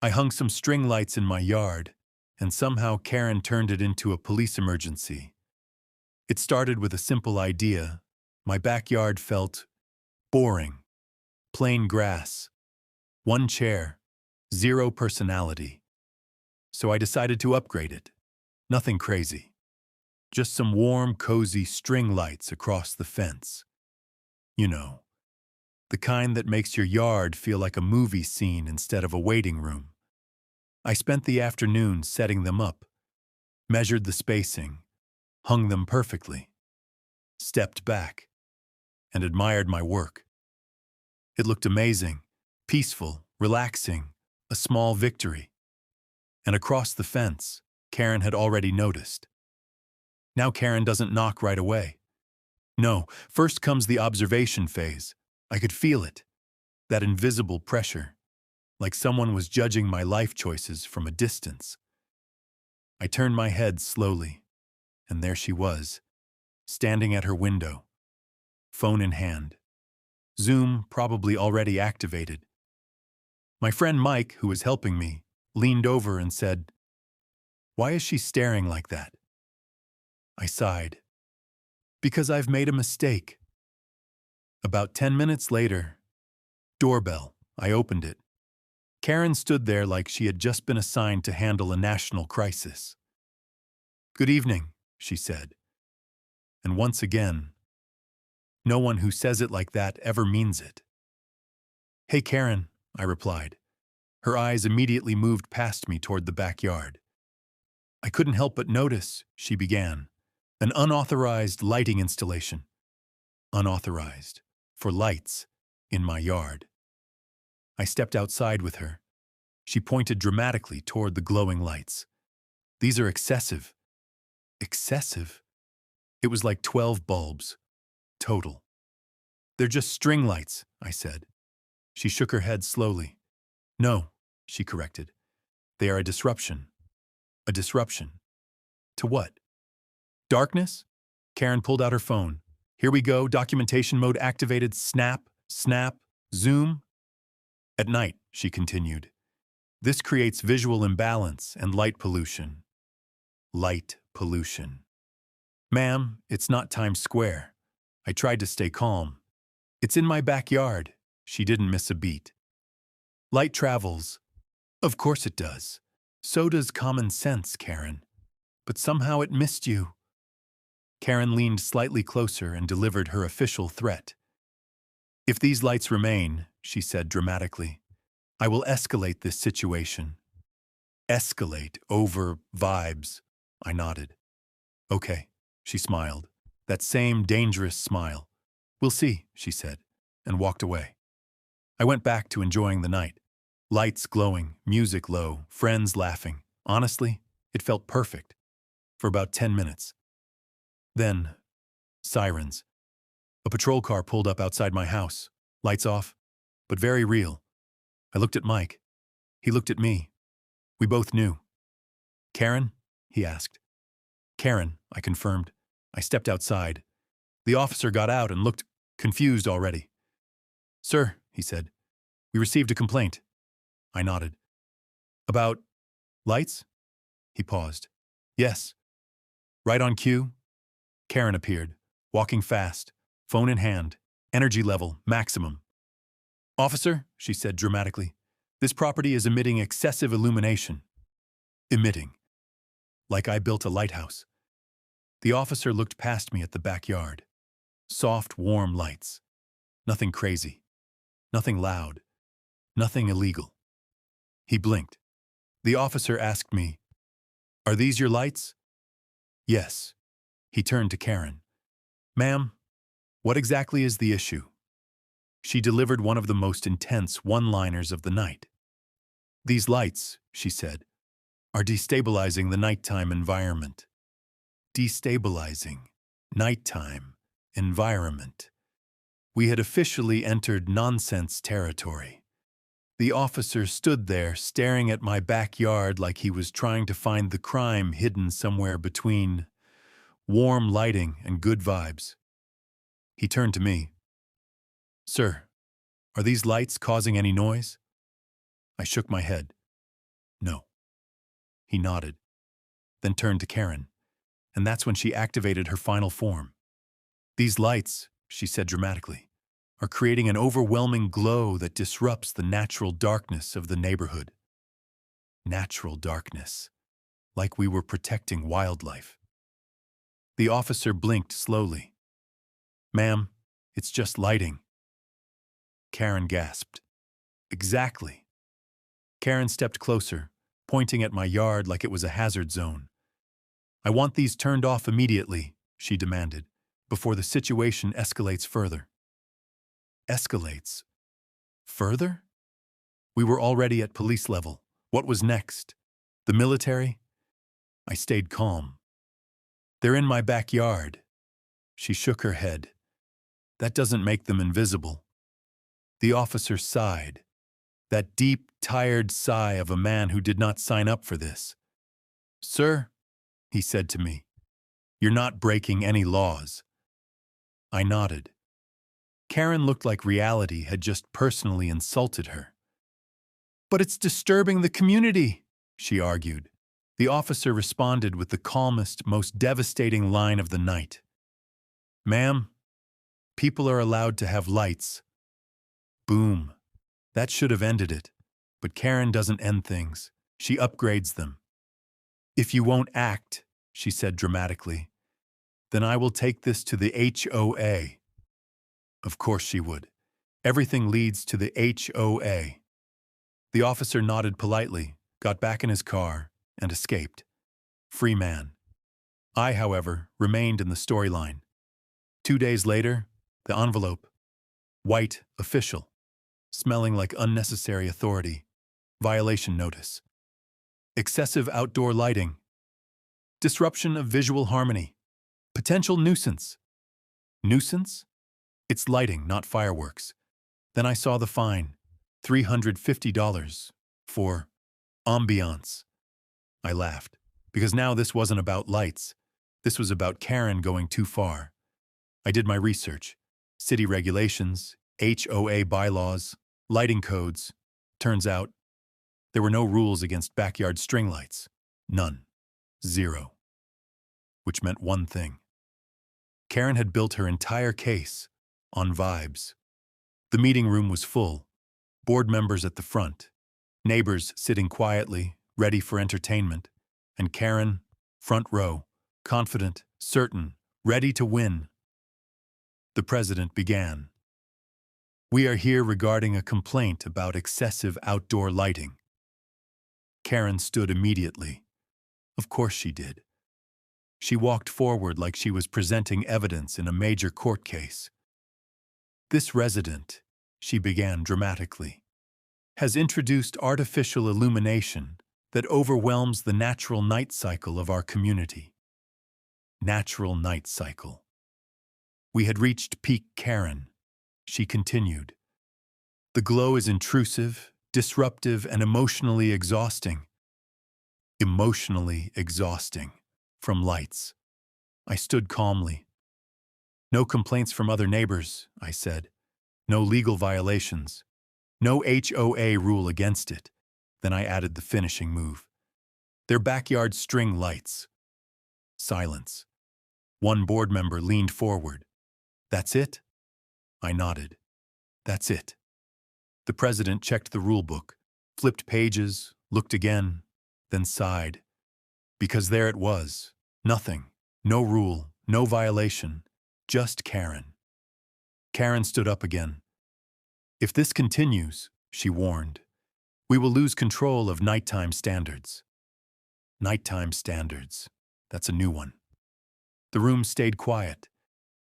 I hung some string lights in my yard, and somehow Karen turned it into a police emergency. It started with a simple idea. My backyard felt boring, plain grass, one chair, zero personality. So I decided to upgrade it. Nothing crazy. Just some warm, cozy string lights across the fence. You know, the kind that makes your yard feel like a movie scene instead of a waiting room. I spent the afternoon setting them up, measured the spacing, hung them perfectly, stepped back, and admired my work. It looked amazing, peaceful, relaxing, a small victory. And across the fence, Karen had already noticed. Now Karen doesn't knock right away. No, first comes the observation phase. I could feel it, that invisible pressure, like someone was judging my life choices from a distance. I turned my head slowly, and there she was, standing at her window, phone in hand. Zoom probably already activated. My friend Mike, who was helping me, leaned over and said, "Why is she staring like that?" I sighed. "Because I've made a mistake." About 10 minutes later, doorbell. I opened it. Karen stood there like she had just been assigned to handle a national crisis. "Good evening," she said. And once again, no one who says it like that ever means it. "Hey, Karen," I replied. Her eyes immediately moved past me toward the backyard. "I couldn't help but notice," she began, "an unauthorized lighting installation." Unauthorized. For lights. In my yard. I stepped outside with her. She pointed dramatically toward the glowing lights. "These are excessive." Excessive? It was like 12 bulbs. Total. "They're just string lights," I said. She shook her head slowly. "No," she corrected. "They are a disruption." A disruption. To what? Darkness? Karen pulled out her phone. "Here we go, documentation mode activated, snap, snap, zoom." "At night," she continued. "This creates visual imbalance and light pollution." Light pollution. "Ma'am, it's not Times Square." I tried to stay calm. "It's in my backyard." She didn't miss a beat. "Light travels." "Of course it does. So does common sense, Karen. But somehow it missed you." Karen leaned slightly closer and delivered her official threat. "If these lights remain," she said dramatically, "I will escalate this situation." "Escalate over vibes." I nodded. "Okay," she smiled, that same dangerous smile. "We'll see," she said, and walked away. I went back to enjoying the night. Lights glowing, music low, friends laughing. Honestly, it felt perfect. For about 10 minutes. Then, sirens. A patrol car pulled up outside my house. Lights off, but very real. I looked at Mike. He looked at me. We both knew. "Karen?" he asked. "Karen," I confirmed. I stepped outside. The officer got out and looked confused already. "Sir," he said, "we received a complaint." I nodded. "About lights?" He paused. "Yes." Right on cue, Karen appeared, walking fast, phone in hand, energy level maximum. "Officer," she said dramatically, "this property is emitting excessive illumination." Emitting. Like I built a lighthouse. The officer looked past me at the backyard. Soft, warm lights. Nothing crazy. Nothing loud. Nothing illegal. He blinked. The officer asked me, "Are these your lights?" "Yes." He turned to Karen. "Ma'am, what exactly is the issue?" She delivered one of the most intense one-liners of the night. "These lights," she said, "are destabilizing the nighttime environment." Destabilizing. Nighttime. Environment. We had officially entered nonsense territory. The officer stood there staring at my backyard like he was trying to find the crime hidden somewhere between warm lighting and good vibes. He turned to me. "Sir, are these lights causing any noise?" I shook my head. He nodded, then turned to Karen, and that's when she activated her final form. These lights, she said dramatically, are creating an overwhelming glow that disrupts the natural darkness of the neighborhood. Natural darkness, like we were protecting wildlife. The officer blinked slowly. "Ma'am, it's just lighting." Karen gasped. "Exactly." Karen stepped closer, pointing at my yard like it was a hazard zone. "I want these turned off immediately," she demanded, "before the situation escalates further." Escalates? Further? We were already at police level. What was next? The military? I stayed calm. "They're in my backyard." She shook her head. "That doesn't make them invisible." The officer sighed. That deep, tired sigh of a man who did not sign up for this. "Sir," he said to me, "you're not breaking any laws." I nodded. Karen looked like reality had just personally insulted her. "But it's disturbing the community," she argued. The officer responded with the calmest, most devastating line of the night. "Ma'am, people are allowed to have lights." Boom. That should have ended it. But Karen doesn't end things. She upgrades them. "If you won't act," she said dramatically, "then I will take this to the HOA." Of course she would. Everything leads to the HOA. The officer nodded politely, got back in his car, and escaped. Free man. I, however, remained in the storyline. 2 days later, the envelope. White, official. Smelling like unnecessary authority. Violation notice. Excessive outdoor lighting. Disruption of visual harmony. Potential nuisance. Nuisance? It's lighting, not fireworks. Then I saw the fine. $350 for ambiance. I laughed, because now this wasn't about lights. This was about Karen going too far. I did my research. City regulations, HOA bylaws, lighting codes. Turns out, there were no rules against backyard string lights. None. Zero. Which meant one thing. Karen had built her entire case on vibes. The meeting room was full. Board members at the front. Neighbors sitting quietly, ready for entertainment. And Karen, front row, confident, certain, ready to win. The president began. "We are here regarding a complaint about excessive outdoor lighting." Karen stood immediately. Of course she did. She walked forward like she was presenting evidence in a major court case. "This resident," she began dramatically, "has introduced artificial illumination that overwhelms the natural night cycle of our community." Natural night cycle. We had reached peak Karen. She continued. "The glow is intrusive, disruptive, and emotionally exhausting." Emotionally exhausting. From lights. I stood calmly. "No complaints from other neighbors," I said. "No legal violations. No HOA rule against it." Then I added the finishing move. "They're backyard string lights." Silence. One board member leaned forward. "That's it?" I nodded. "That's it." The president checked the rule book, flipped pages, looked again, then sighed. Because there it was. Nothing. No rule, no violation. Just Karen. Karen stood up again. "If this continues," she warned, "we will lose control of nighttime standards." Nighttime standards. That's a new one. The room stayed quiet.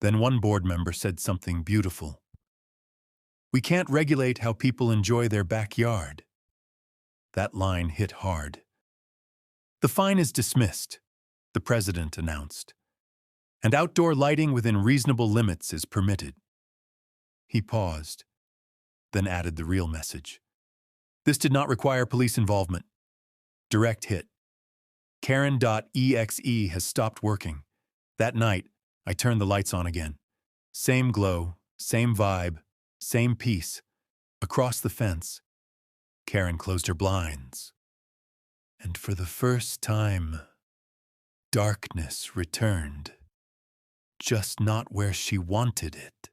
Then one board member said something beautiful. "We can't regulate how people enjoy their backyard." That line hit hard. "The fine is dismissed," the president announced, "and outdoor lighting within reasonable limits is permitted." He paused, then added the real message. "This did not require police involvement. Direct hit. Karen.exe has stopped working. That night, I turned the lights on again. Same glow, same vibe, same peace. Across the fence, Karen closed her blinds. and for the first time, darkness returned, just not where she wanted it.